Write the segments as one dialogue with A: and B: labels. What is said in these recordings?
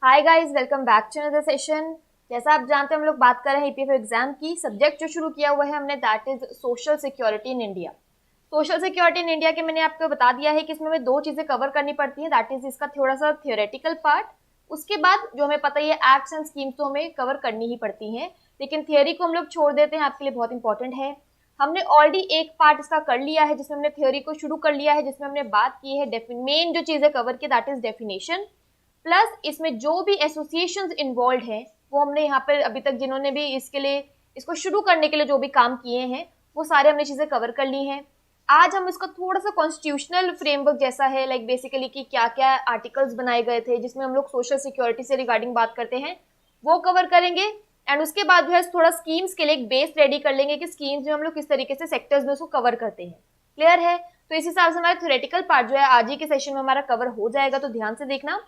A: Hi guys, welcome back to another session. जैसा आप जानते हैं हम लोग बात कर रहे हैं ईपीएफओ एग्जाम की। सब्जेक्ट जो शुरू किया हुआ है हमने that is social security in India. Social security in India के मैंने आपको बता दिया है कि इसमें हमें दो चीजें कवर करनी पड़ती हैं। दैट इज इसका थोड़ा सा थियोरेटिकल पार्ट, उसके बाद जो हमें पता ही है एक्ट्स एंड स्कीम्स तो हमें कवर करनी ही पड़ती हैं, लेकिन थियोरी को हम लोग छोड़ देते हैं, आपके लिए बहुत इंपॉर्टेंट है। हमने ऑलरेडी एक पार्ट इसका कर लिया है जिसमें हमने थ्योरी को शुरू कर लिया है, जिसमें हमने बात की है मेन जो चीजें कवर की दैट इज डेफिनेशन, प्लस इसमें जो भी एसोसिएशंस इन्वॉल्व हैं वो हमने यहाँ पर अभी तक जिन्होंने भी इसके लिए इसको शुरू करने के लिए जो भी काम किए हैं वो सारे हमने चीजें कवर कर ली हैं। आज हम इसका थोड़ा सा कॉन्स्टिट्यूशनल फ्रेमवर्क जैसा है, लाइक बेसिकली कि क्या क्या आर्टिकल्स बनाए गए थे जिसमें हम लोग सोशल सिक्योरिटी से रिगार्डिंग बात करते हैं, वो कवर करेंगे। एंड उसके बाद जो है थोड़ा स्कीम्स के लिए एक बेस रेडी कर लेंगे कि स्कीम्स में हम लोग किस तरीके से सेक्टर्स में उसको कवर करते हैं। क्लियर है? तो इस हिसाब से हमारा थ्योरेटिकल पार्ट जो है आज ही के सेशन में हमारा कवर हो जाएगा, तो ध्यान से देखना।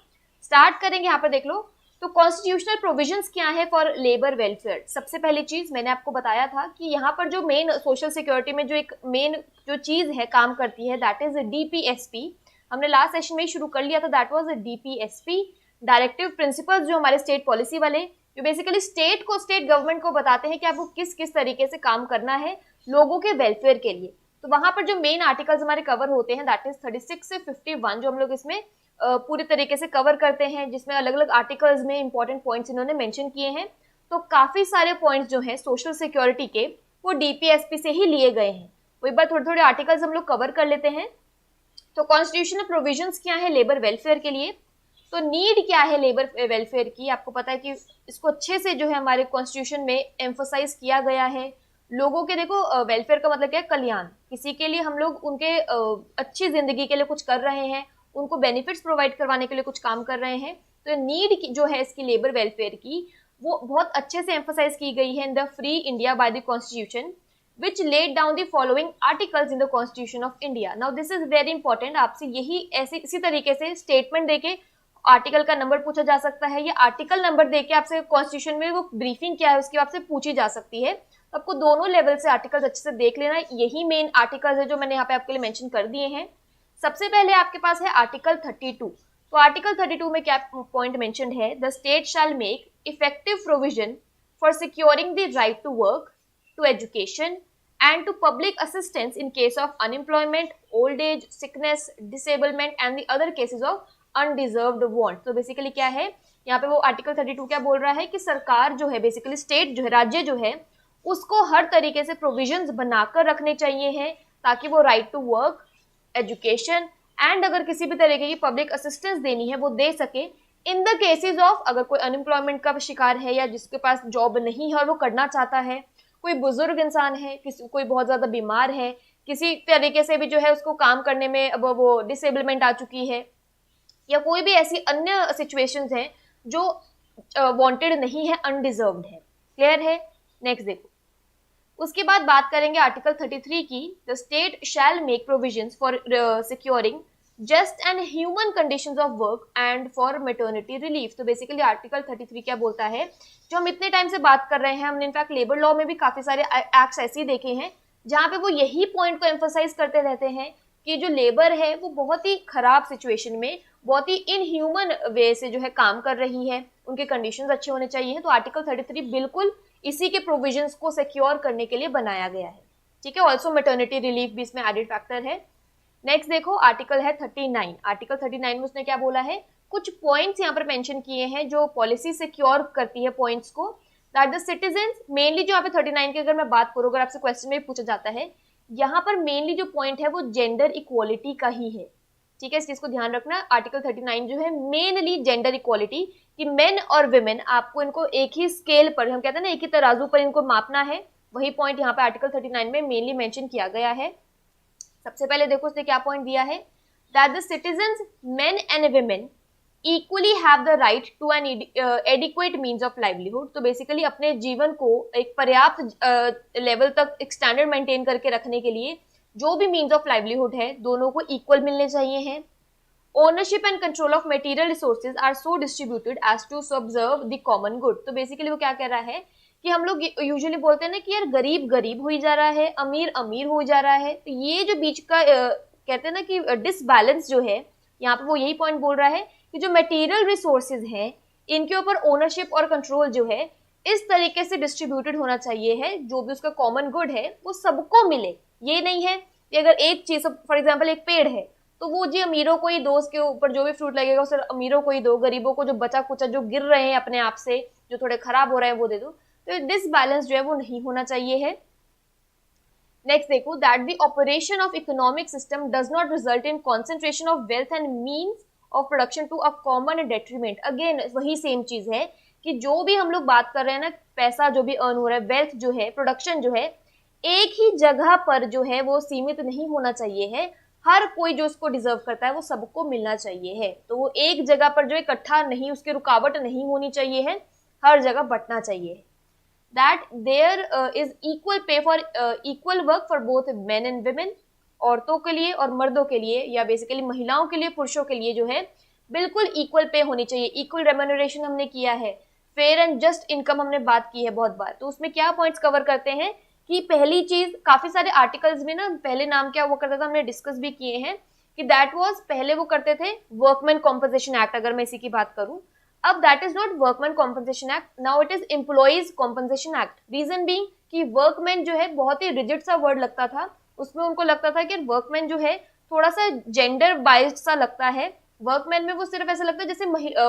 A: स्टार्ट करेंगे। यहाँ पर देख लो, तो कॉन्स्टिट्यूशनल प्रोविजंस क्या है फॉर लेबर वेलफेयर। सबसे पहली चीज मैंने आपको बताया था कि यहाँ पर जो मेन सोशल सिक्योरिटी में जो एक मेन जो चीज है काम करती है दैट इज डीपीएसपी। हमने लास्ट सेशन में ही शुरू कर लिया था, that was DPSP, directive principles जो हमारे स्टेट पॉलिसी वाले, जो बेसिकली स्टेट गवर्नमेंट को बताते हैं कि आपको किस किस तरीके से काम करना है लोगों के वेलफेयर के लिए। तो वहां पर जो मेन आर्टिकल्स हमारे कवर होते हैं दैट इज 36 से 51 जो हम लोग इसमें पूरी तरीके से कवर करते हैं, जिसमें अलग अलग आर्टिकल्स में इंपॉर्टेंट पॉइंट्स इन्होंने मेंशन किए हैं। तो काफी सारे पॉइंट्स जो हैं सोशल सिक्योरिटी के वो डीपीएसपी से ही लिए गए हैं। वो एक बार थोड़े थोड़े आर्टिकल्स हम लोग कवर कर लेते हैं। तो कॉन्स्टिट्यूशनल प्रोविजंस क्या है लेबर वेलफेयर के लिए, तो नीड क्या है लेबर वेलफेयर की, आपको पता है कि इसको अच्छे से जो है हमारे कॉन्स्टिट्यूशन में एम्फोसाइज किया गया है। लोगों के देखो वेलफेयर का मतलब क्या है, कल्याण। किसी के लिए हम लोग उनके अच्छी जिंदगी के लिए कुछ कर रहे हैं, उनको बेनिफिट्स प्रोवाइड करवाने के लिए कुछ काम कर रहे हैं। तो नीड जो है इसकी लेबर वेलफेयर की वो बहुत अच्छे से एम्फोसाइज की गई है in the free India by the constitution which laid down the following articles in the constitution of India. Now this is very important। आपसे यही ऐसे इसी तरीके से स्टेटमेंट देके आर्टिकल का नंबर पूछा जा सकता है, या आर्टिकल नंबर देके आपसे कॉन्स्टिट्यूशन में वो ब्रीफिंग क्या है उसकी आपसे पूछी जा सकती है। तो आपको दोनों लेवल से आर्टिकल्स अच्छे से देख लेना। यही मेन आर्टिकल्स है जो मैंने यहाँ पे आपके लिए मेंशन कर दिए हैं। सबसे पहले आपके पास है आर्टिकल 32। तो आर्टिकल 32 में क्या पॉइंट मेंशन्ड है, the state shall make effective provision for securing the right to work, to education and to public assistance in case of unemployment, old age, sickness, disablement and the other cases of undeserved want। तो basically क्या है यहाँ पे वो article 32 क्या बोल रहा है कि सरकार जो है बेसिकली स्टेट जो है राज्य जो है उसको हर तरीके से प्रोविजंस बनाकर रखने चाहिए हैं ताकि वो right to work, education and अगर किसी भी तरीके की पब्लिक असिस्टेंस देनी है वो दे सके इन द केसेस ऑफ अगर कोई अनएम्प्लॉयमेंट का शिकार है या जिसके पास जॉब नहीं है और वो करना चाहता है, कोई बुजुर्ग इंसान है, कोई बहुत ज्यादा बीमार है, किसी तरीके से भी जो है उसको काम करने में अब वो डिसेबलमेंट आ चुकी है, या कोई भी ऐसी अन्य सिचुएशंस हैं जो वांटेड नहीं है, अनडिजर्व्ड है। क्लियर है? नेक्स्ट देखो, उसके बाद बात करेंगे आर्टिकल 33 की, the state shall make provisions for securing just and human conditions of work and for maternity relief. तो बेसिकली आर्टिकल 33 क्या बोलता है, जो हम इतने टाइम से बात कर रहे हैं, हमने इनफैक्ट लेबर लॉ में भी काफी सारे एक्ट्स ऐसे ही देखे हैं जहां पे वो यही पॉइंट को एम्फोसाइज करते रहते हैं कि जो लेबर है वो बहुत ही खराब सिचुएशन में, बहुत ही इनह्यूमन वे से जो है काम कर रही है, उनके कंडीशंस अच्छे होने चाहिए। तो आर्टिकल 33 बिल्कुल इसी के प्रोविजंस को सिक्योर करने के लिए बनाया गया है। ठीक है, ऑल्सो मैटरनिटी रिलीफ भी इसमें एडेड फैक्टर है। नेक्स्ट देखो, आर्टिकल है 39। आर्टिकल 39 में उसने क्या बोला है, कुछ पॉइंट्स यहाँ पर मेंशन किए हैं जो पॉलिसी सिक्योर करती है पॉइंट्स को, दैट द सिटीजंस मेनली जो यहाँ पे 39 की अगर मैं बात करूँ, अगर आपसे क्वेश्चन में पूछा जाता है, यहाँ पर मेनली जो पॉइंट है वो जेंडर इक्वालिटी का ही है। ठीक है, इस चीज को ध्यान रखना। आर्टिकल 39 जो है मेनली जेंडर इक्वालिटी कि मेन और विमेन आपको इनको एक ही स्केल पर, हम कहते हैं ना एक ही तराजू पर इनको मापना है, वही पॉइंट यहाँ पे आर्टिकल 39 में मेनली मेंशन किया गया है। सबसे पहले देखो उसने क्या पॉइंट दिया है, that the citizens men and women equally have the right to an adequate means of livelihood. तो बेसिकली अपने जीवन को एक पर्याप्त लेवल तक एक स्टैंडर्ड मेंटेन करके रखने के लिए जो भी मीन्स ऑफ लाइवलीहुड है दोनों को इक्वल मिलने चाहिए हैं। Ownership and control of material resources are so distributed as to subserve the common good. तो बेसिकली वो क्या कह रहा है कि हम लोग यूजुअली बोलते हैं ना कि यार गरीब गरीब हो ही जा रहा है, अमीर अमीर हो जा रहा है। तो ये जो बीच का कहते हैं ना कि डिसबैलेंस जो है, यहाँ पे वो यही पॉइंट बोल रहा है कि जो मटेरियल रिसोर्सेज हैं इनके ऊपर ओनरशिप और कंट्रोल जो है इस तरीके से डिस्ट्रीब्यूटेड होना चाहिए है, जो भी उसका कॉमन गुड है वो सबको मिले। ये नहीं है कि अगर एक चीज, फॉर एग्जाम्पल एक पेड़ है तो वो जी अमीरों को ही दो, उसके ऊपर जो भी फ्रूट लगेगा उसे अमीरों को ही दो, गरीबों को जो बचा कुचा जो गिर रहे हैं अपने आप से, जो थोड़े खराब हो रहे हैं वो दे दो। तो डिसबैलेंस जो है वो नहीं होना चाहिए है। नेक्स्ट देखो, that the operation of economic system does not result in concentration of wealth and means of production to a common detriment. Again वही सेम चीज है कि जो भी हम लोग बात कर रहे हैं ना, पैसा जो भी अर्न हो रहा है, वेल्थ जो है, प्रोडक्शन जो है, एक ही जगह पर जो है वो सीमित नहीं होना चाहिए है। हर कोई जो उसको डिजर्व करता है वो सबको मिलना चाहिए है। तो वो एक जगह पर जो इकट्ठा नहीं, उसकी रुकावट नहीं होनी चाहिए है, हर जगह बंटना चाहिए। That there is equal pay for equal work for both men and women. औरतों के लिए और मर्दों के लिए, या बेसिकली महिलाओं के लिए पुरुषों के लिए जो है बिल्कुल इक्वल पे होनी चाहिए। इक्वल रेम्यूनरेशन हमने किया है, फेयर एंड जस्ट इनकम हमने बात की है बहुत बार। तो उसमें क्या पॉइंट्स कवर करते हैं कि पहली चीज, काफी सारे आर्टिकल्स में ना पहले नाम क्या हुआ करता था हमने डिस्कस भी किए हैं कि दैट वाज, पहले वो करते थे वर्कमैन कॉम्पनसेशन एक्ट, अगर मैं इसी की बात करूं। अब that is not workman compensation act, now it is employees compensation act. Reason being कि वर्कमैन जो है बहुत ही रिजिड सा वर्ड लगता था, उसमें उनको लगता था कि वर्कमैन जो है थोड़ा सा जेंडर बाइस्ड सा लगता है। वर्कमैन में वो सिर्फ ऐसा लगता है जैसे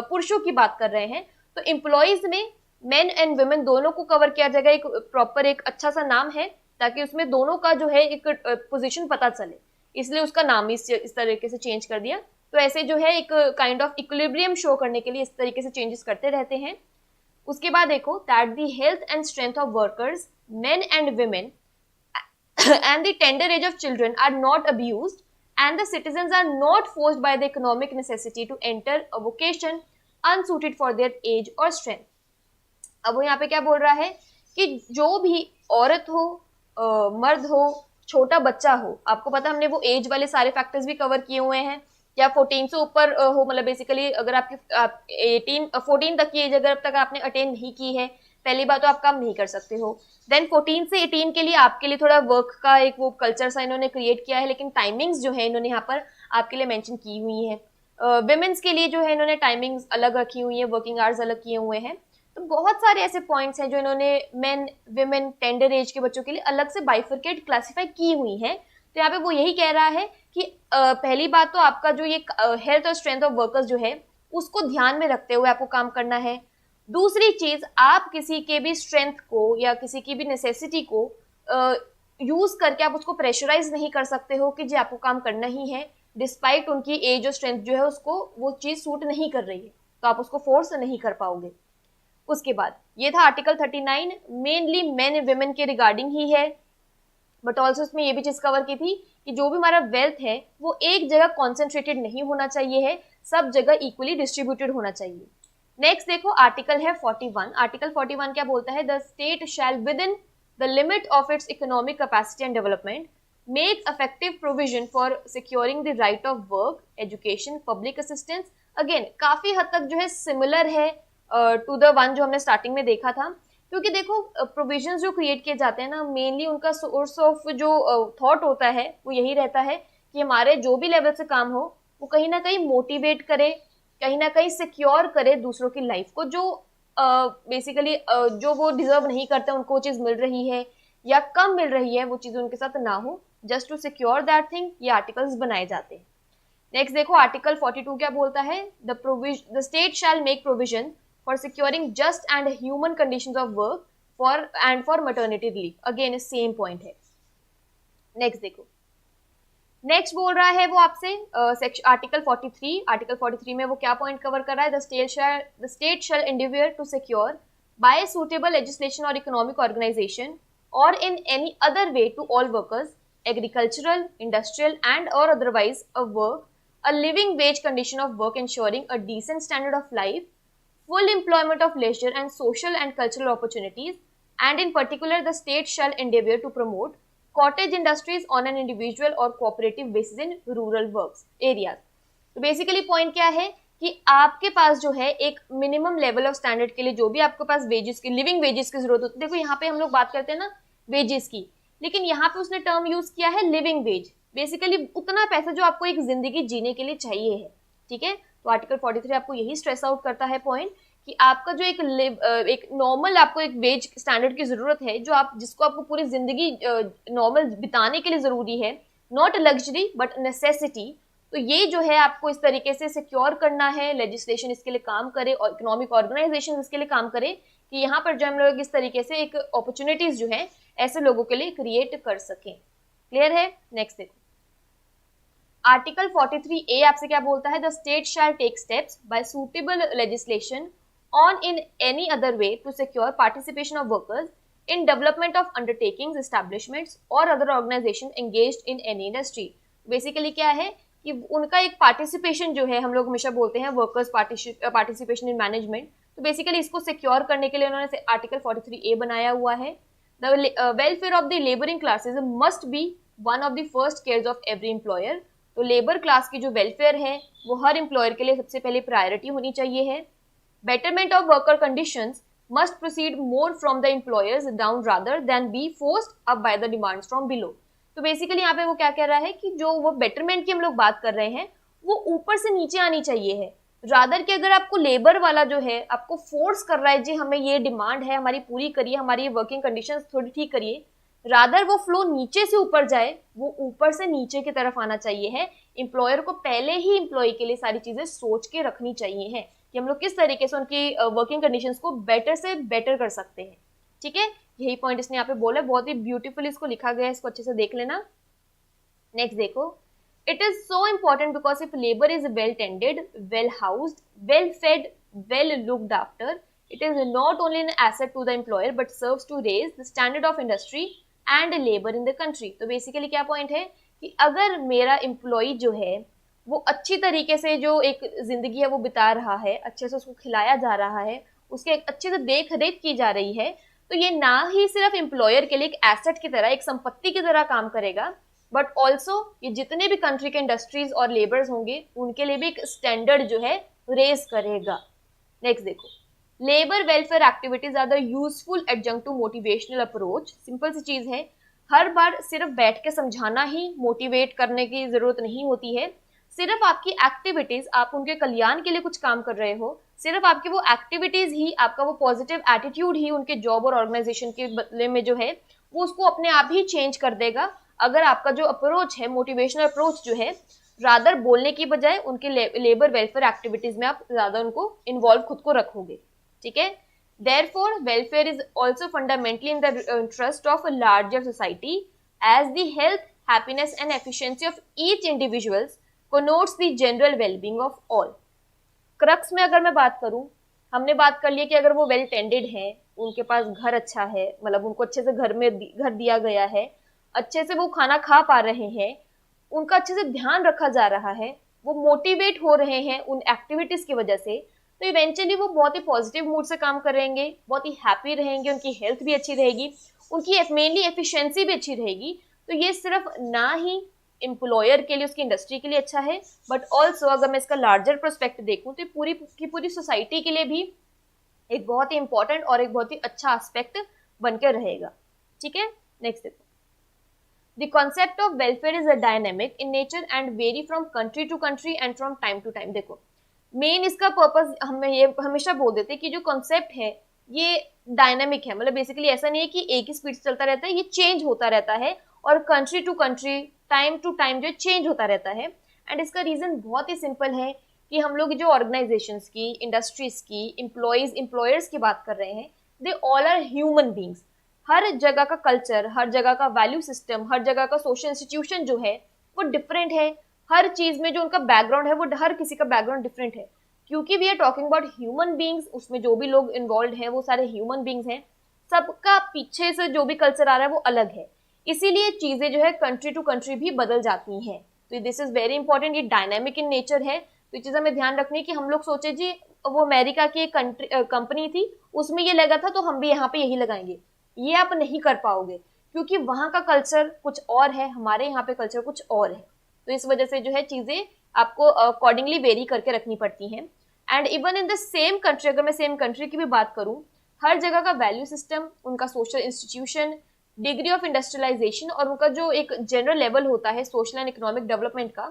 A: पुरुषों की बात कर रहे हैं। तो एम्प्लॉइज में मेन एंड वुमेन दोनों को कवर किया जाएगा, एक प्रॉपर एक अच्छा सा नाम है ताकि उसमें दोनों का जो है एक पोजीशन पता चले, इसलिए उसका नाम इस तरीके से चेंज कर दिया। तो ऐसे जो है एक काइंड ऑफ इक्विलिब्रियम शो करने के लिए इस तरीके से चेंजेस करते रहते हैं। उसके बाद देखो, that the health and strength of workers main and women and the tender age of children are not abused and the citizens are not forced by the economic necessity to enter a vocation unsuited for their age or strength। अब वो यहाँ पे क्या बोल रहा है कि जो भी औरत हो, मर्द हो, छोटा बच्चा हो, आपको पता हमने वो एज वाले सारे फैक्टर्स भी कवर किए हुए हैं, या 14 से ऊपर हो, मतलब बेसिकली अगर आपकी 14 तक की एज अगर अब तक आपने अटेन नहीं की है, पहली बात तो आप काम नहीं कर सकते हो। देन 14 से 18 के लिए आपके लिए थोड़ा वर्क का एक वो कल्चर सा इन्होंने क्रिएट किया है, लेकिन टाइमिंग्स जो है इन्होंने यहाँ पर आपके लिए मेंशन की हुई है। विमेन्स के लिए जो है इन्होंने टाइमिंग्स अलग रखी हुई है, वर्किंग आवर्स अलग किए हुए हैं। तो बहुत सारे ऐसे पॉइंट्स हैं जो इन्होंने मेन, विमेन, टेंडर एज के बच्चों के लिए अलग से बाइफर्केट क्लासीफाई की हुई है। तो यहाँ पे वो यही कह रहा है कि पहली बात तो आपका जो ये हेल्थ और स्ट्रेंथ ऑफ वर्कर्स जो है उसको ध्यान में रखते हुए आपको काम करना है। दूसरी चीज, आप किसी के भी स्ट्रेंथ को या किसी की भी नेसेसिटी को यूज करके आप उसको प्रेशराइज नहीं कर सकते हो कि जी आपको काम करना ही है, डिस्पाइट उनकी एज और स्ट्रेंथ जो है उसको वो चीज सूट नहीं कर रही है, तो आप उसको फोर्स नहीं कर पाओगे। उसके बाद ये था आर्टिकल 39, मेनली मेन विमेन के रिगार्डिंग ही है, बट ऑल्सो इसमें ये भी चीज कवर की थी कि जो भी हमारा वेल्थ है वो एक जगह कॉन्सेंट्रेटेड नहीं होना चाहिए है, सब जगह इक्वली डिस्ट्रीब्यूटेड होना चाहिए। नेक्स्ट देखो, आर्टिकल है 41। आर्टिकल 41 क्या बोलता है? The state shell with in the limit of its economic capacity and development make effective provision for securing the right of work, education, public assistance. Again काफी हद तक जो है सिमिलर है टू द वन जो हमने स्टार्टिंग में देखा था, क्योंकि देखो प्रोविजंस जो क्रिएट किए जाते हैं ना, मेनली उनका सोर्स ऑफ जो थॉट होता है वो यही रहता है कि हमारे जो भी लेवल से काम हो वो कहीं ना कहीं मोटिवेट करे, कहीं ना कहीं सिक्योर करे दूसरों की लाइफ को, जो बेसिकली जो वो डिजर्व नहीं करते उनको वो चीज मिल रही है या कम मिल रही है वो चीज उनके साथ ना हो, just to secure that thing ये आर्टिकल्स बनाए जाते हैं। नेक्स्ट देखो, आर्टिकल 42 क्या बोलता है? The state shall make provision for securing just and human conditions of work for maternity leave। Again same point है। नेक्स्ट देखो, नेक्स्ट बोल रहा है वो आपसे आर्टिकल 43। आर्टिकल 43 में वो क्या पॉइंट कवर कर रहा है? The state shell endeavor to secure by suitable legislation or economic organization or in any other way to all workers, agricultural, industrial and or otherwise a living wage condition of work, ensuring a decent standard of life, full employment of leisure and social and cultural opportunities, and in particular the state shall endeavor to promote cottage industries on an individual or cooperative basis in rural works areas। तो basically point क्या है कि आपके पास जो है एक minimum level of standard के लिए जो भी आपके पास वेजेस की, लिविंग वेजेस की जरूरत होती है। देखो यहाँ पे हम लोग बात करते हैं ना वेजेस की, लेकिन यहाँ पे उसने टर्म यूज किया है लिविंग वेज, बेसिकली उतना पैसा जो आपको एक जिंदगी जीने के लिए चाहिए है। ठीक है, तो आर्टिकल 43 आपको यही स्ट्रेस आउट करता है पॉइंट कि आपका जो एक नॉर्मल आपको एक वेज स्टैंडर्ड की जरूरत है, जो आप जिसको आपको पूरी जिंदगी नॉर्मल बिताने के लिए जरूरी है, नॉट लग्जरी बट नेसेसिटी, तो ये जो है आपको इस तरीके से सिक्योर करना है, लेजिस्लेशन इसके लिए काम करे और इकोनॉमिक ऑर्गेनाइजेशन इसके लिए काम करे कि यहाँ पर जो हम लोग इस तरीके से एक अपॉर्चुनिटीज जो है ऐसे लोगों के लिए क्रिएट कर सकें। क्लियर है? नेक्स्ट देखो, आर्टिकल 43A आपसे क्या बोलता है? The state shall take steps by suitable legislation on in any other way to secure participation of workers in development of undertakings, establishments और other organisation engaged in any industry. Basically क्या है कि उनका एक पार्टिसिपेशन जो है, हम लोग हमेशा बोलते हैं वर्कर्स पार्टिसिपेशन इन मैनेजमेंट, तो बेसिकली इसको सिक्योर करने के लिए उन्होंने आर्टिकल 43A बनाया हुआ है। The welfare of the labouring classes must be one of the first cares of every employer. तो लेबर क्लास की जो वेलफेयर है वो हर एम्प्लॉयर के लिए सबसे पहले प्रायोरिटी होनी चाहिए है। Betterment of worker conditions must proceed more from the employers down rather than be forced up by the demands from below. तो बेसिकली यहाँ पे वो क्या कह रहा है कि जो वो बेटरमेंट की हम लोग बात कर रहे हैं वो ऊपर से नीचे आनी चाहिए है, रादर कि अगर आपको लेबर वाला जो है आपको फोर्स कर रहा है जी हमें ये डिमांड है हमारी पूरी करिए, हमारी ये वर्किंग कंडीशंस थोड़ी ठीक करिए, रादर वो फ्लो नीचे से ऊपर जाए, वो ऊपर से नीचे की तरफ आना चाहिए है। एम्प्लॉयर को पहले ही एम्प्लॉय के लिए सारी चीजें सोच के रखनी चाहिए है कि हम लोग किस तरीके से उनकी वर्किंग कंडीशंस को बेटर से बेटर कर सकते हैं। ठीक है, यही पॉइंट इसने यहाँ पे बोला, बहुत ही ब्यूटीफुली इसको लिखा गया है, इसको अच्छे से देख लेना। नेक्स्ट देखो, it is so important because if labour is well tended, well housed, well fade, well looked after, it is not only an asset to the employer but serves to raise the standard of industry and labor in the country। तो basically क्या point है कि अगर मेरा employ जो है वो अच्छी तरीके से जो एक जिंदगी है वो बिता रहा है, अच्छे से उसको खिलाया जा रहा है, उसके अच्छे से देख रेख की जा रही है, तो ये ना ही सिर्फ एम्प्लॉयर के लिए एक एसेट की तरह, एक संपत्ति की तरह काम करेगा, बट ऑल्सो ये जितने भी कंट्री के इंडस्ट्रीज और लेबर्स होंगे उनके लिए भी एक स्टैंडर्ड जो है रेज करेगा। नेक्स्ट देखो, labour welfare activities are the useful adjunct to motivational approach. Simple सी चीज है, हर बार सिर्फ बैठ के समझाना ही मोटिवेट करने की जरूरत नहीं होती है। सिर्फ आपकी एक्टिविटीज, आप उनके कल्याण के लिए कुछ काम कर रहे हो, सिर्फ आपकी वो एक्टिविटीज ही, आपका वो पॉजिटिव एटीट्यूड ही उनके जॉब और ऑर्गेनाइजेशन के बदले में जो है वो उसको अपने आप ही चेंज कर देगा। अगर आपका जो अप्रोच है, मोटिवेशनल अप्रोच जो है, रादर बोलने की बजाय उनके लेबर वेलफेयर एक्टिविटीज में आप ज्यादा उनको इन्वॉल्व खुद को रखोगे। ठीक है, therefore welfare is also fundamentally in the interest of a larger society as the health, happiness and efficiency of each individuals connotes the general well-being of all। Crux में अगर मैं बात करूं, हमने बात कर लिया कि अगर वो वेल टेंडेड है, उनके पास घर अच्छा है, मतलब उनको अच्छे से घर में घर दिया गया है, अच्छे से वो खाना खा पा रहे हैं, उनका अच्छे से ध्यान रखा जा रहा है, वो मोटिवेट हो रहे हैं उन एक्टिविटीज की वजह से, तो इवेंचुअली वो बहुत ही पॉजिटिव मूड से काम करेंगे, बहुत ही हैप्पी रहेंगे, उनकी हेल्थ भी अच्छी रहेगी, उनकी मेनली एफिशिएंसी भी अच्छी रहेगी। तो ये सिर्फ ना ही एम्प्लॉयर के लिए, उसकी इंडस्ट्री के लिए अच्छा है, बट ऑल्सो अगर मैं इसका लार्जर प्रोस्पेक्ट देखूं तो पूरी की पूरी सोसाइटी के लिए भी एक बहुत ही इंपॉर्टेंट और एक बहुत ही अच्छा एस्पेक्ट बनकर रहेगा। ठीक है, नेक्स्ट देखो, the concept of welfare is a dynamic in nature and vary from country to country and from time to time. देखो, मेन इसका पर्पस हमें ये हमेशा बोल देते हैं कि जो कॉन्सेप्ट है ये डायनामिक है, मतलब बेसिकली ऐसा नहीं है कि एक ही स्पीड से चलता रहता है, ये चेंज होता रहता है और country to country, time to time जो चेंज होता रहता है। एंड इसका रीजन बहुत ही सिंपल है कि हम लोग जो ऑर्गेनाइजेशंस की, इंडस्ट्रीज की, एम्प्लॉयर्स की बात कर रहे हैं, they all are human beings. हर जगह का कल्चर, हर जगह का वैल्यू सिस्टम, हर जगह का सोशल इंस्टीट्यूशन जो है वो डिफरेंट है। हर चीज में जो उनका बैकग्राउंड है वो हर किसी का बैकग्राउंड डिफरेंट है, क्योंकि we are talking about human beings, उसमें जो भी लोग इन्वॉल्व हैं वो सारे ह्यूमन बींग्स हैं, सबका पीछे से जो भी कल्चर आ रहा है वो अलग है, इसीलिए चीजें जो है कंट्री टू कंट्री भी बदल जाती हैं। तो दिस इज वेरी इंपॉर्टेंट, ये डायनामिक इन नेचर है। तो ये चीज हमें ध्यान रखनी है कि हम लोग सोचे जी वो अमेरिका की एक कंपनी थी, उसमें ये लगा था तो हम भी यहाँ पे यही लगाएंगे, ये आप नहीं कर पाओगे, क्योंकि वहां का कल्चर कुछ और है, हमारे यहाँ पे कल्चर कुछ और है। तो इस वजह से जो है चीजें आपको अकॉर्डिंगली वेरी करके रखनी पड़ती हैं। And even in the same country, अगर मैं सेम कंट्री की भी बात करूं, हर जगह का वैल्यू सिस्टम, उनका social institution, degree of industrialisation और उनका जो एक जनरल लेवल होता है सोशल एंड इकोनॉमिक डेवलपमेंट का,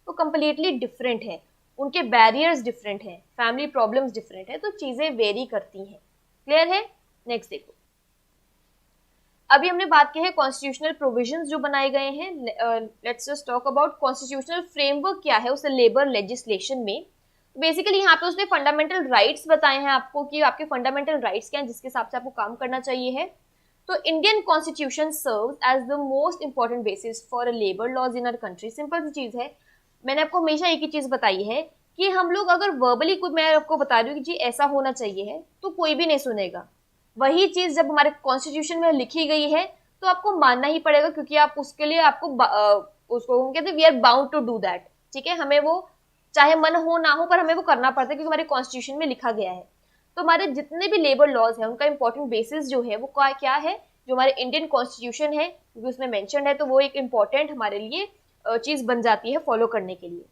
A: वो कंप्लीटली डिफरेंट है। उनके बैरियर्स डिफरेंट हैं, फैमिली प्रॉब्लम्स डिफरेंट है, तो चीजें वेरी करती हैं। क्लियर है? नेक्स्ट देखो, अभी हमने बात की है कॉन्स्टिट्यूशनल प्रोविजंस जो बनाए गए हैं। Let's just talk about constitutional framework क्या है उस लेबर लेजिस्लेशन में। बेसिकली यहाँ पे उसने फंडामेंटल राइट्स बताए हैं आपको कि आपके फंडामेंटल राइट्स क्या हैं जिसके हिसाब से आपको काम करना चाहिए है। तो Indian constitution serves as the most important basis for labour laws in our country. Simple सी चीज है, मैंने आपको हमेशा एक ही चीज बताई है कि हम लोग अगर वर्बली कुछ, मैं आपको बता रही हूँ कि जी ऐसा होना चाहिए है, तो कोई भी नहीं सुनेगा। वही चीज जब हमारे कॉन्स्टिट्यूशन में लिखी गई है तो आपको मानना ही पड़ेगा, क्योंकि आप उसके लिए आपको उसको हम कहते हैं we are bound to do that. ठीक है, हमें वो चाहे मन हो ना हो पर हमें वो करना पड़ता है क्योंकि हमारे कॉन्स्टिट्यूशन में लिखा गया है। तो हमारे जितने भी लेबर लॉज है उनका इंपॉर्टेंट बेसिस जो है वो क्या है, जो हमारे इंडियन कॉन्स्टिट्यूशन है, क्योंकि उसमें मेंशन है तो वो एक इंपॉर्टेंट हमारे लिए चीज बन जाती है फॉलो करने के लिए।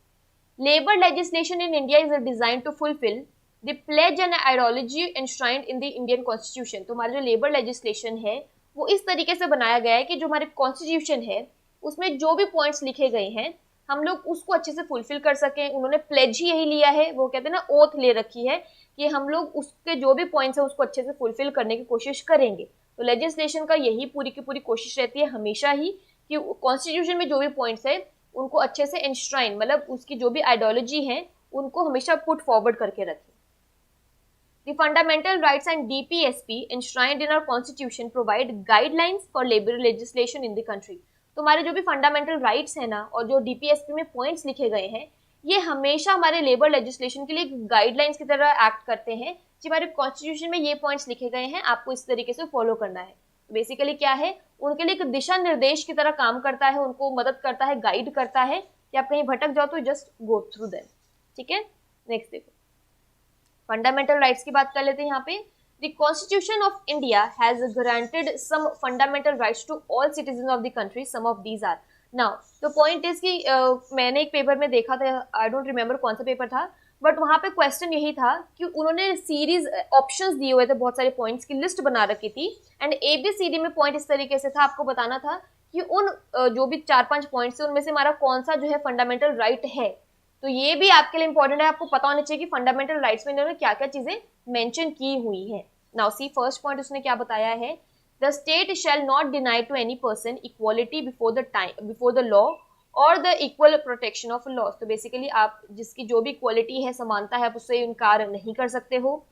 A: Labour legislation in India is design to fulfil the pledge and ideology enshrined in the Indian constitution. तो हमारा जो लेबर लेजिस्लेशन है वो इस तरीके से बनाया गया है कि जो हमारे कॉन्स्टिट्यूशन है उसमें जो भी पॉइंट्स लिखे गए हैं हम लोग उसको अच्छे से फुलफिल कर सकें। उन्होंने प्लेज ही यही लिया है, वो कहते हैं ना ओथ ले रखी है कि हम लोग उसके जो भी पॉइंट्स है उसको अच्छे से फुलफिल करने की कोशिश करेंगे। तो लेजिस्लेशन का यही पूरी की पूरी कोशिश रहती है हमेशा ही कि कॉन्स्टिट्यूशन में जो भी पॉइंट्स है उनको अच्छे से एंश्राइन, मतलब उसकी जो भी आइडियोलॉजी है उनको हमेशा पुट फॉरवर्ड करके रखें। The fundamental rights and DPSP enshrined in our constitution provide guidelines for labor legislation in the country। तो हमारे जो भी फंडामेंटल राइट्स है ना और जो डीपीएसपी में पॉइंट्स लिखे गए हैं ये हमेशा हमारे लेबर लेजिस्लेशन के लिए गाइडलाइंस की तरह एक्ट करते हैं कि हमारे कॉन्स्टिट्यूशन में ये पॉइंट्स लिखे गए हैं, आपको इस तरीके से फॉलो करना है। तो बेसिकली क्या है, उनके लिए एक दिशा निर्देश की तरह काम करता है, उनको मदद करता है, गाइड करता है कि आप कहीं भटक जाओ तो जस्ट गो थ्रू देम। ठीक है, नेक्स्ट देखो, फंडामेंटल राइट्स की बात कर लेते हैं यहाँ पे। The Constitution of India has granted some fundamental rights to all citizens of the country. Some of these are now the point is कि मैंने एक पेपर में देखा था, आई डोंट रिमेम्बर कौन सा पेपर था, बट वहां पे क्वेश्चन यही था कि उन्होंने सीरीज ऑप्शंस दिए हुए थे, बहुत सारे पॉइंट्स की लिस्ट बना रखी थी एंड ABCD में पॉइंट इस तरीके से था, आपको बताना था कि उन जो भी 4-5 पॉइंट्स है उनमें से हमारा कौन सा जो है फंडामेंटल राइट है। तो ये भी आपके लिए इंपॉर्टेंट है, आपको पता होना चाहिए कि फंडामेंटल राइट्स में इन्होंने क्या क्या चीजें मेंशन की हुई है। नाउ सी फर्स्ट पॉइंट उसने क्या बताया है, the state shall not deny to any person equality before the law और the equal protection of law. तो बेसिकली आप जिसकी जो भी इक्वालिटी है, समानता है, आप उससे इनकार नहीं कर सकते हो।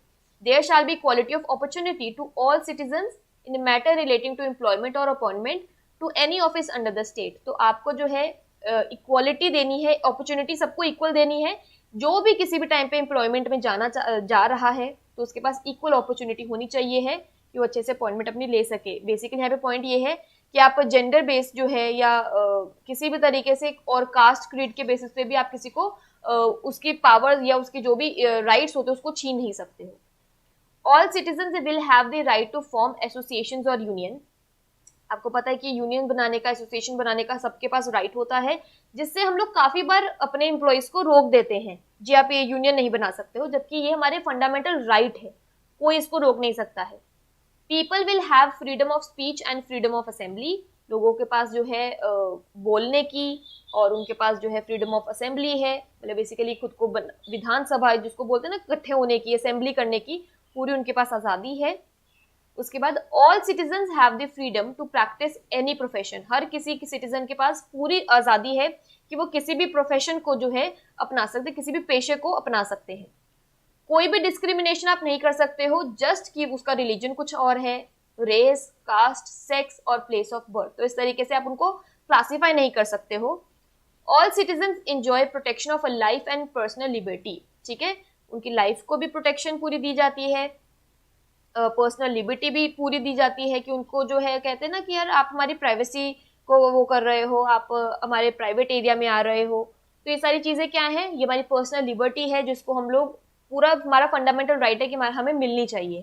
A: There shall be equality of opportunity to all citizens in matter relating to employment और appointment to any office under the state. तो आपको जो है इक्वालिटी देनी है, अपॉर्चुनिटी सबको इक्वल देनी है। जो भी किसी भी टाइम पे एम्प्लॉयमेंट में जा रहा है तो उसके पास इक्वल अपॉर्चुनिटी होनी चाहिए है कि वो अच्छे से अपॉइंटमेंट अपनी ले सके। बेसिकली यहाँ पे पॉइंट ये है कि आप जेंडर बेस्ड जो है या किसी भी तरीके से और कास्ट क्रीड के बेसिस पे भी आप किसी को उसकी पावर या उसकी जो भी राइट्स होते हैं उसको छीन नहीं सकते हो। All citizens will have the right to form associations और यूनियन। आपको पता है कि यूनियन बनाने का, एसोसिएशन बनाने का सबके पास राइट होता है, जिससे हम लोग काफी बार अपने एम्प्लॉइज को रोक देते हैं, जी आप ये यूनियन नहीं बना सकते हो, जबकि ये हमारे फंडामेंटल राइट है, कोई इसको रोक नहीं सकता है। People will have freedom of speech and freedom of assembly. लोगों के पास जो है बोलने की और उनके पास जो है फ्रीडम ऑफ असेंबली है, मतलब बेसिकली खुद को विधानसभा जिसको बोलते हैं ना, इकट्ठे होने की, असेंबली करने की पूरी उनके पास आजादी है। उसके बाद all citizens have the freedom to practise any profession. हर किसी की सिटीजन के पास पूरी आजादी है कि वो किसी भी प्रोफेशन को जो है अपना सकते, किसी भी पेशे को अपना सकते हैं। कोई भी डिस्क्रिमिनेशन आप नहीं कर सकते हो जस्ट कि उसका रिलीजन कुछ और है, रेस, कास्ट, सेक्स और प्लेस ऑफ बर्थ, तो इस तरीके से आप उनको क्लासीफाई नहीं कर सकते हो। All citizens enjoy protection of a life and personal liberty. ठीक है, उनकी लाइफ को भी प्रोटेक्शन पूरी दी जाती है, पर्सनल लिबर्टी भी पूरी दी जाती है कि उनको जो है कहते हैं ना कि यार आप हमारी प्राइवेसी को वो कर रहे हो, आप हमारे प्राइवेट एरिया में आ रहे हो, तो ये सारी चीजें क्या है, ये हमारी पर्सनल लिबर्टी है जिसको हम लोग पूरा हमारा फंडामेंटल राइट है कि हमें मिलनी चाहिए।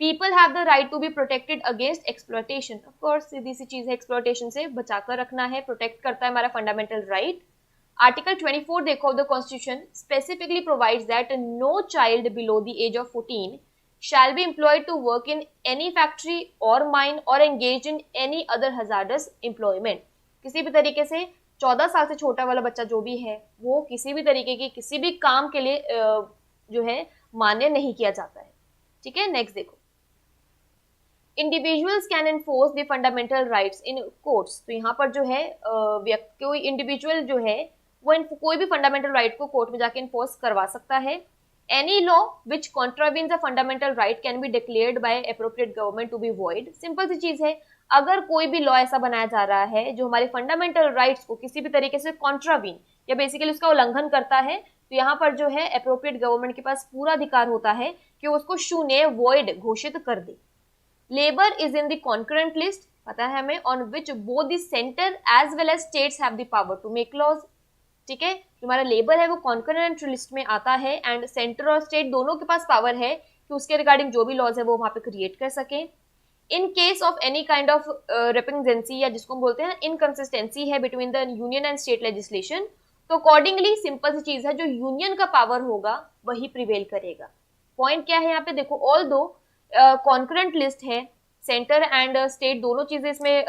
A: People have the right to be protected against exploitation. Of course सीधी सी चीज है, एक्सप्लॉयटेशन से बचाकर रखना है, प्रोटेक्ट करता है हमारा फंडामेंटल राइट। आर्टिकल 24 देखो of the constitution specifically provides that no child below the age of 14 shall be employed to work in any factory or mine or engaged in any other hazardous employment। किसी भी तरीके से 14 साल से छोटा वाला बच्चा जो भी है वो किसी भी तरीके की किसी भी काम के लिए जो है मान्य नहीं किया जाता है। ठीक है, नेक्स्ट देखो, individuals can enforce the fundamental rights in courts. तो यहाँ पर जो है व्यक्ति कोई इंडिविजुअल जो है वो कोई भी फंडामेंटल राइट को कोर्ट में जाके इन्फोर्स करवा सकता है। Any law which contravenes a fundamental right can be declared by appropriate government to be void. Simple सी चीज है, अगर कोई भी लॉ ऐसा बनाया जा रहा है जो हमारे फंडामेंटल राइट्स को किसी भी तरीके से कॉन्ट्रावीन या बेसिकली उसका उल्लंघन करता है, तो यहाँ पर जो है एप्रोप्रिएट गवर्नमेंट के पास पूरा अधिकार होता है कि उसको शून्य वॉइड घोषित कर दे। Labour is in the concurrent list, पता है हमें, on which both the centre as well as states have the power to make laws. ठीक है, जो हमारा लेबर है वो कॉन्करेंट लिस्ट में आता है एंड सेंटर और स्टेट दोनों के पास पावर है कि उसके रिगार्डिंग जो भी लॉज है वो वहां पे क्रिएट कर सके। In case of any kind of repugnancy या जिसको हम बोलते हैं इनकंसिस्टेंसी है between the union and state legislation, तो अकॉर्डिंगली सिंपल सी चीज है, जो यूनियन का पावर होगा वही प्रिवेल करेगा। पॉइंट क्या है यहाँ पे देखो, ऑल दो कॉन्करेंट लिस्ट है, सेंटर एंड स्टेट दोनों चीजें इसमें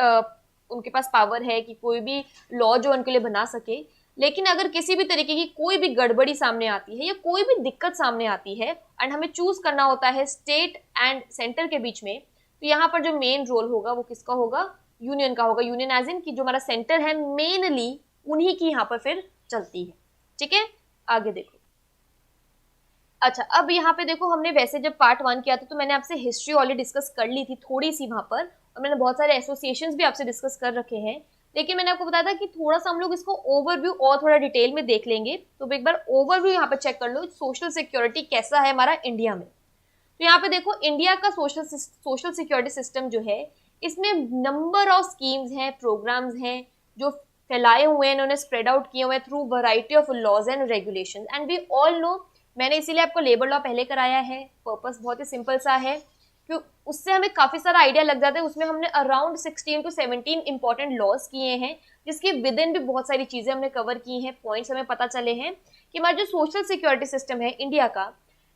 A: उनके पास पावर है कि कोई भी लॉ जो उनके लिए बना सके, लेकिन अगर किसी भी तरीके की कोई भी गड़बड़ी सामने आती है या कोई भी दिक्कत सामने आती है एंड हमें चूज करना होता है स्टेट एंड सेंटर के बीच में, तो यहाँ पर जो मेन रोल होगा वो किसका होगा, यूनियन का होगा। यूनियन एज इन कि जो हमारा सेंटर है मेनली उन्हीं की यहाँ पर फिर चलती है। ठीक है, आगे देखो। अच्छा, अब यहाँ पे देखो, हमने वैसे जब पार्ट 1 किया था तो मैंने आपसे हिस्ट्री ऑलरेडी डिस्कस कर ली थी थोड़ी सी वहां पर, और मैंने बहुत सारे एसोसिएशंस भी आपसे डिस्कस कर रखे हैं, लेकिन मैंने आपको बताया था कि थोड़ा सा हम लोग इसको ओवरव्यू और थोड़ा डिटेल में देख लेंगे। तो एक बार ओवरव्यू यहाँ पे चेक कर लो, सोशल सिक्योरिटी कैसा है हमारा इंडिया में। तो यहाँ पे देखो, इंडिया का सोशल सिक्योरिटी सिस्टम जो है, इसमें नंबर ऑफ स्कीम्स हैं, प्रोग्राम्स हैं जो फैलाए हुए हैं, इन्होंने स्प्रेड आउट किए हुए through variety of laws and regulations. And we all know, मैंने इसीलिए आपको लेबर लॉ पहले कराया है, पर्पस बहुत ही सिंपल सा है कि उससे हमें काफी सारा आइडिया लग जाता है। उसमें हमने अराउंड 16 to 17 इंपॉर्टेंट लॉज किए हैं, जिसके विद इन भी बहुत सारी चीजें हमने कवर की हैं, पॉइंट्स हमें पता चले हैं कि हमारा जो सोशल सिक्योरिटी सिस्टम है इंडिया का,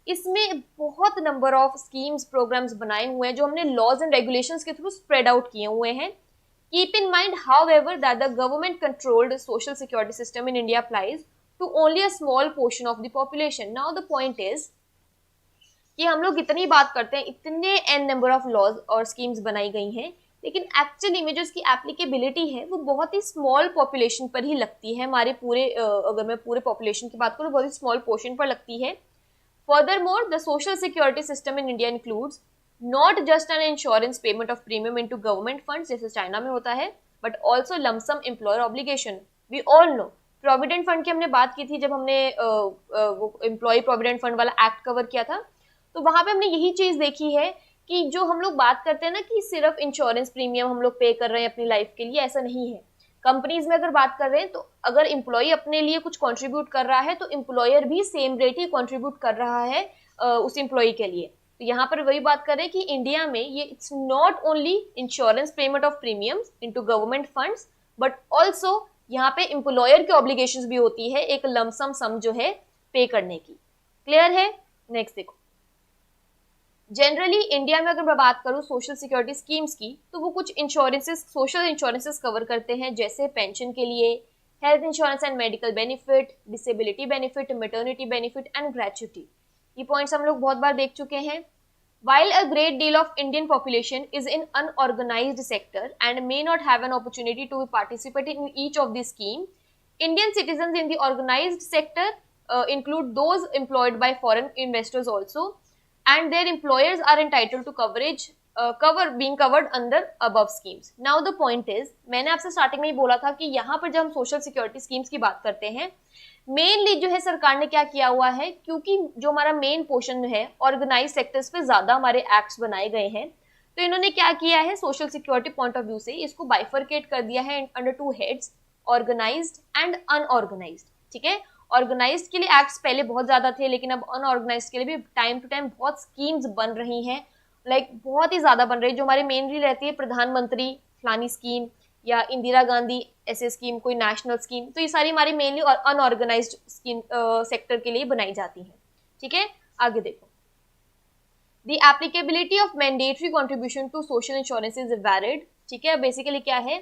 A: इसमें बहुत नंबर ऑफ स्कीम्स प्रोग्राम्स बनाए हुए हैं जो हमने लॉज एंड रेगुलेशंस के थ्रू स्प्रेड आउट किए हुए हैं। Keep in mind however that the government controlled social security system in India applies to only a small portion of the population. Now the point is कि हम लोग इतनी बात करते हैं, इतने n नंबर ऑफ लॉज और स्कीम्स बनाई गई हैं, लेकिन एक्चुअली में जो इसकी एप्लीकेबिलिटी है वो बहुत ही स्मॉल पॉपुलेशन पर ही लगती है। हमारे पूरे अगर मैं पूरे पॉपुलेशन की बात करूँ, बहुत ही स्मॉल पोर्शन पर लगती है। Furthermore, the social security system in India includes not just an insurance payment of premium into government funds जैसे चाइना में होता है, but also lump sum employer obligation. We all know, provident fund की हमने बात की थी जब हमने वो एम्प्लॉय प्रोविडेंट फंड वाला एक्ट कवर किया था, तो वहां पे हमने यही चीज देखी है कि जो हम लोग बात करते हैं ना कि सिर्फ इंश्योरेंस प्रीमियम हम लोग पे कर रहे हैं अपनी लाइफ के लिए, ऐसा नहीं है। कंपनीज में अगर बात कर रहे हैं तो अगर एम्प्लॉय अपने लिए कुछ कंट्रीब्यूट कर रहा है तो एम्प्लॉयर भी सेम रेट ही कंट्रीब्यूट कर रहा है उस एम्प्लॉय के लिए। तो यहाँ पर वही बात कर रहे हैं कि इंडिया में ये it's not only insurance payment of premiums into government funds, but also यहाँ पे एम्प्लॉयर की ऑब्लिगेशंस भी होती है एक लमसम सम जो है पे करने की। क्लियर है? नेक्स्ट देखो, जनरली इंडिया में अगर मैं बात करूँ सोशल सिक्योरिटी स्कीम्स की, तो वो कुछ इंश्योरेंसेस, सोशल इंश्योरेंसेस कवर करते हैं, जैसे पेंशन के लिए health insurance and medical benefit, disability benefit, maternity benefit and gratuity. ये पॉइंट्स हम लोग बहुत बार देख चुके हैं। While a great deal of Indian population is in unorganized sector and may not have an opportunity to participate in each of these schemes, Indian citizens in the organized sector include those employed by foreign investors also, and their employers are entitled to being covered under above schemes. Now the point is, मैंने आपसे starting में ही बोला था कि यहाँ पर जब हम सोशल सिक्योरिटी स्कीम्स की बात करते हैं, मेनली जो है सरकार ने क्या किया हुआ है, क्योंकि जो हमारा मेन पोर्शन है ऑर्गेनाइज सेक्टर्स पे ज्यादा हमारे एक्ट्स बनाए गए हैं, तो इन्होंने क्या किया है social security point of view से इसको बाइफरकेट कर दिया है under 2 heads, organised and unorganised. ठीक है, ऑर्गेनाइज्ड के लिए एक्ट्स पहले बहुत ज्यादा थे, लेकिन अब अनऑर्गेनाइज्ड के लिए भी टाइम टू टाइम बहुत स्कीम्स बन रही हैं, बहुत ही ज्यादा बन रही है। जो हमारे मेनली रहती है प्रधानमंत्री फलानी स्कीम या इंदिरा गांधी ऐसे स्कीम, कोई नेशनल स्कीम, तो ये सारी हमारी मेनली अनऑर्गेनाइज्ड स्कीम सेक्टर के लिए बनाई जाती है। ठीक है, आगे देखो, the applicability of mandatory contribution to social insurance is valid. ठीक है, बेसिकली क्या है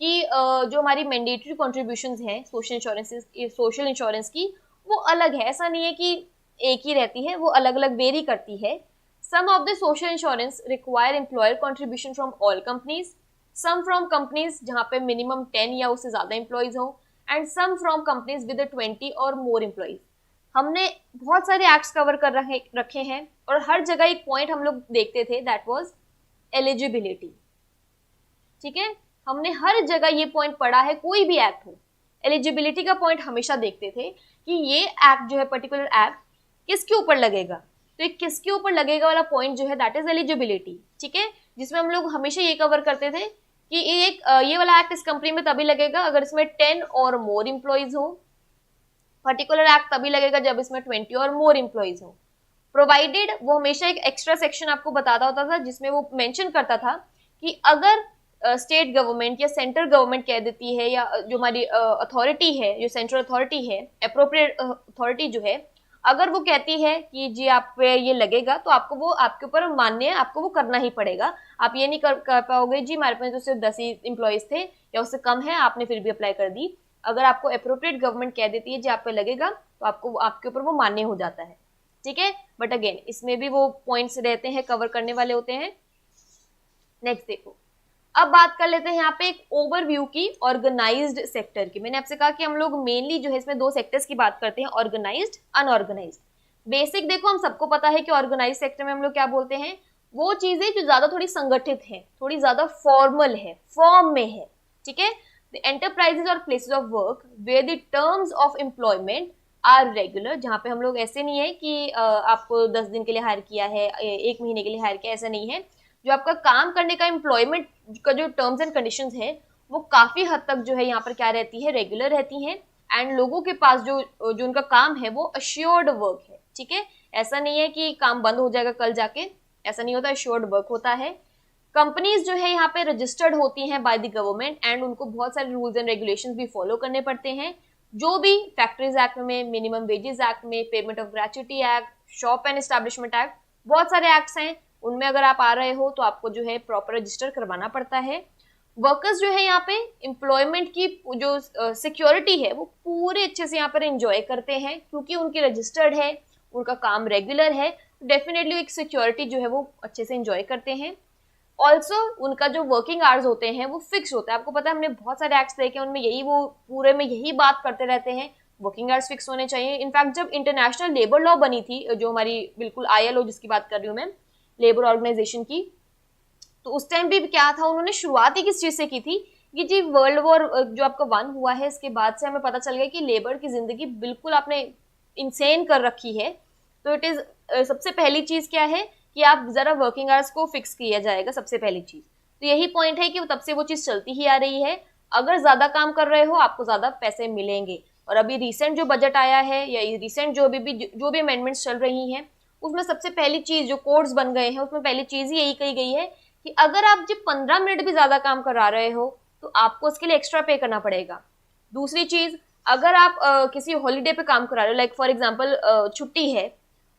A: कि जो हमारी मैंडेटरी कॉन्ट्रीब्यूशंस हैं सोशल इंश्योरेंस की, वो अलग है। ऐसा नहीं है कि एक ही रहती है, वो अलग अलग वेरी करती है। Some of the social insurance require employer contribution from all companies, some from companies जहाँ पे मिनिमम 10 या उससे ज्यादा एम्प्लॉयज हो, and some from companies with 20 और मोर एम्प्लॉयज। हमने बहुत सारे एक्ट्स कवर कर रखे हैं और हर जगह एक पॉइंट हम लोग देखते थे, दैट वाज एलिजिबिलिटी। ठीक है, हमने हर जगह ये पॉइंट पढ़ा है, कोई भी एक्ट हो, एलिजिबिलिटी का पॉइंट हमेशा देखते थे कि ये एक्ट जो है, पर्टिकुलर एक्ट किसके ऊपर लगेगा। तो एक किसके ऊपर लगेगा वाला पॉइंट जो है, दैट इज एलिजिबिलिटी। ठीक है, जिसमें हम लोग हमेशा ये कवर करते थे कि ये वाला एक्ट इस कंपनी में तभी लगेगा अगर इसमें 10 और मोर इंप्लॉइज हो। पर्टिकुलर एक्ट तभी लगेगा जब इसमें 20 और मोर इंप्लॉइज हो। प्रोवाइडेड, वो हमेशा एक एक्स्ट्रा सेक्शन आपको बताता होता था जिसमें वो मेंशन करता था कि अगर स्टेट गवर्नमेंट या सेंट्रल गवर्नमेंट कह देती है, या जो हमारी अथॉरिटी है, जो सेंट्रल अथॉरिटी है, अप्रोप्रिएट अथॉरिटी जो है, अगर वो कहती है कि जी आप पे ये लगेगा, तो आपको वो आपके ऊपर मान्य है, आपको वो करना ही पड़ेगा। आप ये नहीं कर पाओगे जी हमारे पास तो सिर्फ 10 ही इंप्लॉइज थे या उससे कम है, आपने फिर भी अप्लाई कर दी। अगर आपको अप्रोप्रिएट गवर्नमेंट कह देती है जी आप पे लगेगा, तो आपको आपके ऊपर वो मान्य हो जाता है। ठीक है, बट अगेन इसमें भी वो पॉइंट्स रहते हैं, कवर करने वाले होते हैं। नेक्स्ट देखो, अब बात कर लेते हैं यहाँ पे एक ओवरव्यू की ऑर्गेनाइज्ड सेक्टर की। मैंने आपसे कहा कि हम लोग मेनली जो है इसमें दो सेक्टर्स की बात करते हैं, ऑर्गेनाइज्ड, अनऑर्गेनाइज्ड। बेसिक देखो, हम सबको पता है कि ऑर्गेनाइज्ड सेक्टर में हम लोग क्या बोलते हैं, वो चीजें जो ज्यादा थोड़ी संगठित है, थोड़ी ज्यादा फॉर्मल है, फॉर्म में है। ठीक है, द एंटरप्राइजेज और places of work where the terms of employment are regular, जहाँ पे हम लोग ऐसे नहीं है कि आपको 10 दिन के लिए हायर किया है, 1 महीने के लिए हायर किया, ऐसा नहीं है। जो आपका काम करने का एम्प्लॉयमेंट का जो टर्म्स एंड कंडीशंस है, वो काफी हद तक जो है यहाँ पर क्या रहती है, रेगुलर रहती हैं। एंड लोगों के पास जो उनका काम है वो अश्योर्ड वर्क है। ठीक है, ऐसा नहीं है कि काम बंद हो जाएगा कल जाके, ऐसा नहीं होता, अश्योर्ड वर्क होता है। कंपनीज जो है यहाँ पे रजिस्टर्ड होती हैं बाय द गवर्नमेंट, एंड उनको बहुत सारे रूल्स एंड रेगुलेशंस भी फॉलो करने पड़ते हैं, जो भी फैक्ट्रीज एक्ट में, मिनिमम वेजेस एक्ट में, payment of gratuity act, shop and establishment act, बहुत सारे एक्ट्स हैं। उनमें अगर आप आ रहे हो तो आपको जो है प्रॉपर रजिस्टर करवाना पड़ता है। वर्कर्स जो है यहाँ पे एम्प्लॉयमेंट की जो सिक्योरिटी है वो पूरे अच्छे से यहाँ पर एंजॉय करते हैं, क्योंकि उनकी रजिस्टर्ड है, उनका काम रेगुलर है, डेफिनेटली एक सिक्योरिटी जो है वो अच्छे से एंजॉय करते हैं। ऑल्सो उनका जो वर्किंग आवर्स होते हैं वो फिक्स होता है। आपको पता है, हमने बहुत सारे एक्ट्स देखे, उनमें यही वो पूरे में यही बात करते रहते हैं, वर्किंग आवर्स फिक्स होने चाहिए। इनफैक्ट जब इंटरनेशनल लेबर लॉ बनी थी, जो हमारी बिल्कुल ILO जिसकी बात कर रही हूँ मैं, लेबर ऑर्गेनाइजेशन की, तो उस टाइम भी क्या था, उन्होंने शुरुआत ही किस चीज से की थी कि जी वर्ल्ड वॉर जो आपका 1 हुआ है, इसके बाद से हमें पता चल गया कि लेबर की जिंदगी बिल्कुल आपने इंसेन कर रखी है। तो इट इज सबसे पहली चीज क्या है कि आप जरा वर्किंग आवर्स को फिक्स किया जाएगा, सबसे पहली चीज। तो यही पॉइंट है कि तब से वो चीज चलती ही आ रही है, अगर ज्यादा काम कर रहे हो आपको ज्यादा पैसे मिलेंगे। और अभी रिसेंट जो बजट आया है, या रिसेंट जो भी अमेंडमेंट्स चल रही हैं, उसमें सबसे पहली चीज जो कोड्स बन गए हैं, उसमें पहली चीज ही यही कही गई है कि अगर आप जब 15 मिनट भी ज्यादा काम करा रहे हो तो आपको उसके लिए एक्स्ट्रा पे करना पड़ेगा। दूसरी चीज, अगर आप किसी हॉलीडे पे काम करा रहे हो, लाइक फॉर एग्जांपल छुट्टी है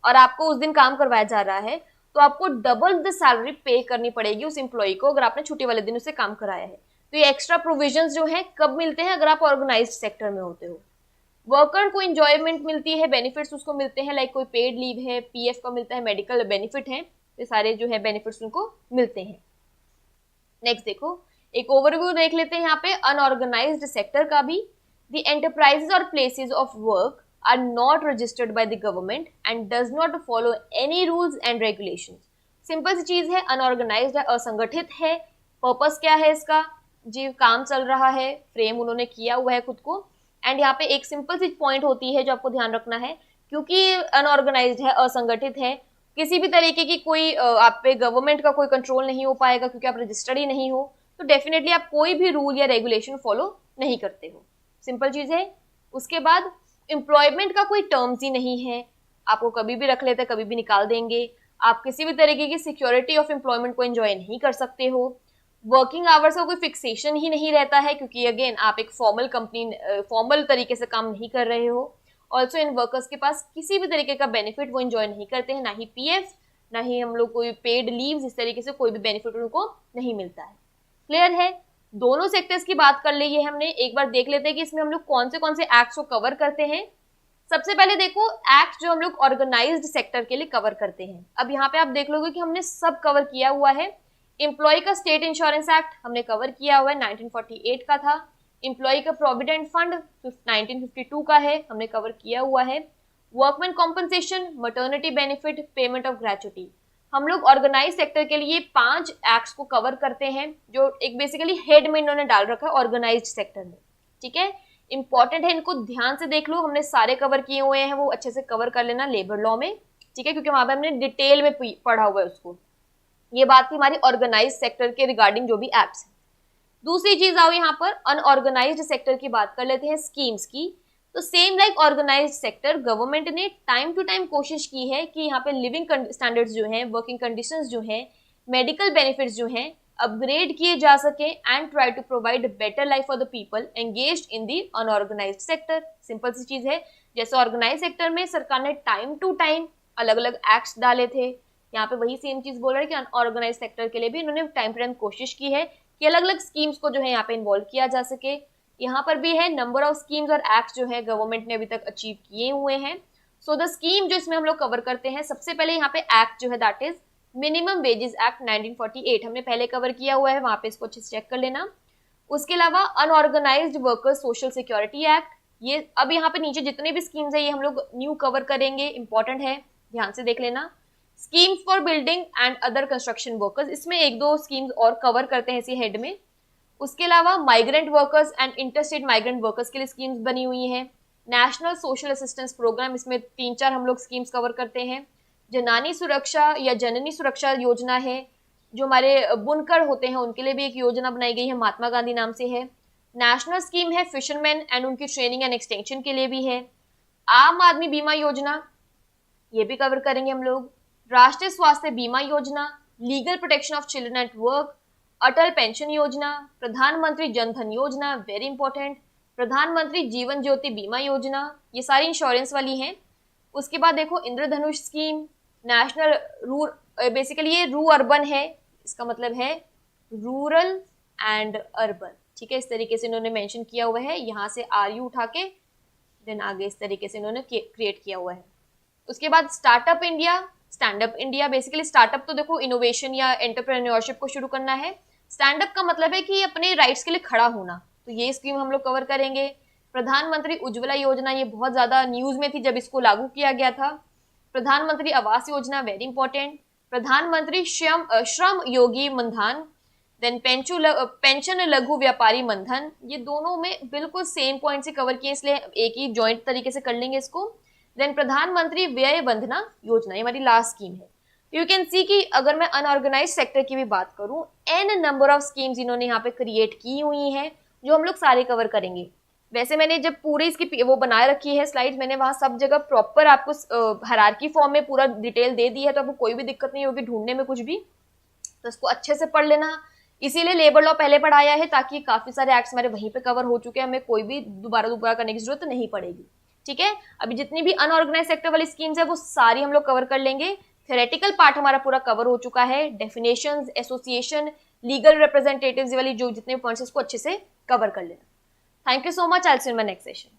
A: और आपको उस दिन काम करवाया जा रहा है, तो आपको डबल द सैलरी पे करनी पड़ेगी उस एम्प्लॉय को, अगर आपने छुट्टी वाले दिन उसे काम कराया है। तो ये एक्स्ट्रा प्रोविजंस जो है कब मिलते हैं, अगर आप ऑर्गेनाइज्ड सेक्टर में होते हो। वर्कर को एंजॉयमेंट मिलती है, बेनिफिट्स उसको मिलते हैं, लाइक कोई पेड लीव है, PF का मिलता है, मेडिकल बेनिफिट है, ये सारे जो है बेनिफिट्स उनको मिलते हैं। नेक्स्ट देखो, एक ओवरव्यू देख लेते हैं यहाँ पे अनऑर्गेनाइज्ड सेक्टर का भी। द एंटरप्राइजेज और places of work are not registered by the government and does not follow any rules and regulations. Simple सी चीज है, अनऑर्गेनाइज्ड है, असंगठित है। पर्पस क्या है इसका, जी काम चल रहा है, फ्रेम उन्होंने किया हुआ है खुद को। एंड यहाँ पे एक सिंपल सी पॉइंट होती है जो आपको ध्यान रखना है, क्योंकि अनऑर्गेनाइज्ड है, असंगठित है, किसी भी तरीके की कोई आप पे गवर्नमेंट का कोई कंट्रोल नहीं हो पाएगा, क्योंकि आप रजिस्टर्ड ही नहीं हो, तो डेफिनेटली आप कोई भी रूल या रेगुलेशन फॉलो नहीं करते हो। सिंपल चीज है। उसके बाद एम्प्लॉयमेंट का कोई टर्म्स ही नहीं है, आपको कभी भी रख लेते हैं, कभी भी निकाल देंगे। आप किसी भी तरीके की सिक्योरिटी ऑफ एम्प्लॉयमेंट को एंजॉय नहीं कर सकते हो। वर्किंग आवर्स का कोई फिक्सेशन ही नहीं रहता है, क्योंकि अगेन आप एक फॉर्मल कंपनी, फॉर्मल तरीके से काम नहीं कर रहे हो। ऑल्सो इन वर्कर्स के पास किसी भी तरीके का बेनिफिट वो एंजॉय नहीं करते हैं, ना ही PF, ना ही हम लोग कोई पेड लीव्स, इस तरीके से कोई भी बेनिफिट उनको नहीं मिलता है। क्लियर है। दोनों सेक्टर्स की बात कर ली है हमने, एक बार देख लेते हैं कि इसमें हम लोग कौन से एक्ट्स को कवर करते हैं। सबसे पहले देखो एक्ट जो हम लोग ऑर्गेनाइज्ड सेक्टर के लिए कवर करते हैं। अब यहाँ पे आप देख लोगे कि हमने सब कवर किया हुआ है। एम्प्लॉय का स्टेट इंश्योरेंस एक्ट हमने कवर किया हुआ है, 1948 का था। एम्प्लॉय का प्रोविडेंट फंड 1952 का है, हमने कवर किया हुआ है। Workman compensation, maternity benefit, payment of gratuity, हम लोग ऑर्गेनाइज सेक्टर के लिए 5 एक्ट्स को कवर करते हैं, जो एक बेसिकली हेड में इन्होंने डाल रखा है ऑर्गेनाइज्ड सेक्टर में। ठीक है, इंपॉर्टेंट है, इनको ध्यान से देख लो, हमने सारे कवर किए हुए हैं, वो अच्छे से कवर कर लेना लेबर लॉ में। ठीक है, क्योंकि वहां पे हमने डिटेल में पढ़ा हुआ है उसको। ये बात थी हमारी ऑर्गेनाइज सेक्टर के रिगार्डिंग जो भी एक्ट्स है। दूसरी चीज आओ यहाँ पर अनऑर्गेनाइज्ड सेक्टर की बात कर लेते हैं, स्कीम्स की। तो same like organised sector, government ने टाइम टू टाइम कोशिश की है कि यहाँ पे लिविंग स्टैंडर्ड्स जो हैं, वर्किंग कंडीशंस जो हैं, मेडिकल बेनिफिट्स जो हैं अपग्रेड किए जा सके and try to provide better life for the people engaged in the unorganised sector. Simple सी चीज है, जैसे ऑर्गेनाइज सेक्टर में सरकार ने टाइम टू टाइम अलग अलग एक्ट्स डाले थे, यहाँ पे वही सेम चीज बोल रहा है कि अनऑर्गेनाइज सेक्टर के लिए भी इन्होंने टाइम टू टाइम कोशिश की है कि अलग अलग स्कीम्स को जो है यहाँ पे इन्वॉल्व किया जा सके। यहाँ पर भी है नंबर ऑफ स्कीम्स और एक्ट्स जो है गवर्नमेंट ने अभी तक अचीव किए हुए हैं। सो द स्कीम जो इसमें हम लोग कवर करते हैं, सबसे पहले यहाँ पे एक्ट जो है that is minimum wages act 1948, हमने पहले कवर किया हुआ है, वहां पे इसको अच्छे से चेक कर लेना। उसके अलावा unorganised workers social security act, ये अब यहाँ पे नीचे जितने भी स्कीम्स है ये हम लोग न्यू कवर करेंगे, इंपॉर्टेंट है, ध्यान से देख लेना। Schemes for building and other construction workers, इसमें एक दो स्कीम्स और कवर करते हैं इसी हेड में। उसके अलावा migrant workers and interstate migrant workers के लिए स्कीम्स बनी हुई हैं। नेशनल सोशल असिस्टेंस प्रोग्राम, इसमें 3-4 हम लोग स्कीम्स कवर करते हैं। जनानी सुरक्षा या जननी सुरक्षा योजना है, जो हमारे बुनकर होते हैं उनके लिए भी एक योजना बनाई गई है, महात्मा गांधी नाम से है। नेशनल स्कीम है फिशरमैन एंड उनकी ट्रेनिंग एंड एक्सटेंशन के लिए भी है। आम आदमी बीमा योजना, ये भी कवर करेंगे हम लोग। राष्ट्रीय स्वास्थ्य बीमा योजना, legal protection of children at work, Atal pension योजना, प्रधानमंत्री जन धन योजना, वेरी इंपॉर्टेंट, प्रधानमंत्री जीवन ज्योति बीमा योजना, ये सारी इंश्योरेंस वाली हैं। उसके बाद देखो इंद्रधनुष स्कीम, नेशनल बेसिकली ये रू अर्बन है, इसका मतलब है रूरल एंड अर्बन। ठीक है, इस तरीके से इन्होंने मेंशन किया हुआ है, यहाँ से RU उठा के देन आगे इस तरीके से इन्होंने क्रिएट किया हुआ है। उसके बाद startup India, stand up India, basically startup तो देखो इनोवेशन या एंटरप्रेन्योरशिप को शुरू करना है, स्टैंड अप का मतलब है कि अपने राइट्स के लिए खड़ा होना, तो ये स्कीम हम लोग कवर करेंगे। प्रधानमंत्री उज्ज्वला योजना, ये बहुत ज्यादा न्यूज में थी जब इसको लागू किया गया था। प्रधानमंत्री आवास योजना, वेरी इंपॉर्टेंट। प्रधानमंत्री श्रम योगी मनधन, देन पेंशन लघु व्यापारी मनधन, ये दोनों में बिल्कुल सेम पॉइंट से कवर किए, इसलिए एक ही जॉइंट तरीके से कर लेंगे इसको। देन प्रधानमंत्री व्यय वंदना योजना, ये हमारी लास्ट स्कीम है। यू कैन सी कि अगर मैं अनऑर्गेनाइज सेक्टर की भी बात करूं, एन नंबर ऑफ स्कीम्स इन्होंने यहाँ पे क्रिएट की हुई हैं, जो हम लोग सारे कवर करेंगे। वैसे मैंने जब पूरी इसकी वो बनाए रखी है स्लाइड, मैंने वहां सब जगह प्रॉपर आपको हायरार्की फॉर्म में पूरा डिटेल दे दी है, तो आपको कोई भी दिक्कत नहीं होगी ढूंढने में कुछ भी, तो इसको अच्छे से पढ़ लेना। इसीलिए लेबर लॉ पहले पढ़ाया है, ताकि काफी सारे एक्ट्स हमारे वहीं पे कवर हो चुके हैं, हमें कोई भी दोबारा करने की जरूरत नहीं पड़ेगी। ठीक है, अभी जितनी भी अनऑर्गेनाइज सेक्टर वाली स्कीम्स है वो सारी हम लोग कवर कर लेंगे। थ्योरेटिकल पार्ट हमारा पूरा कवर हो चुका है, डेफिनेशंस, एसोसिएशन, लीगल रिप्रेजेंटेटिव्स वाली जो जितने पॉइंट्स को अच्छे से कवर कर लेना। Thank you so much, I will see you in my next session.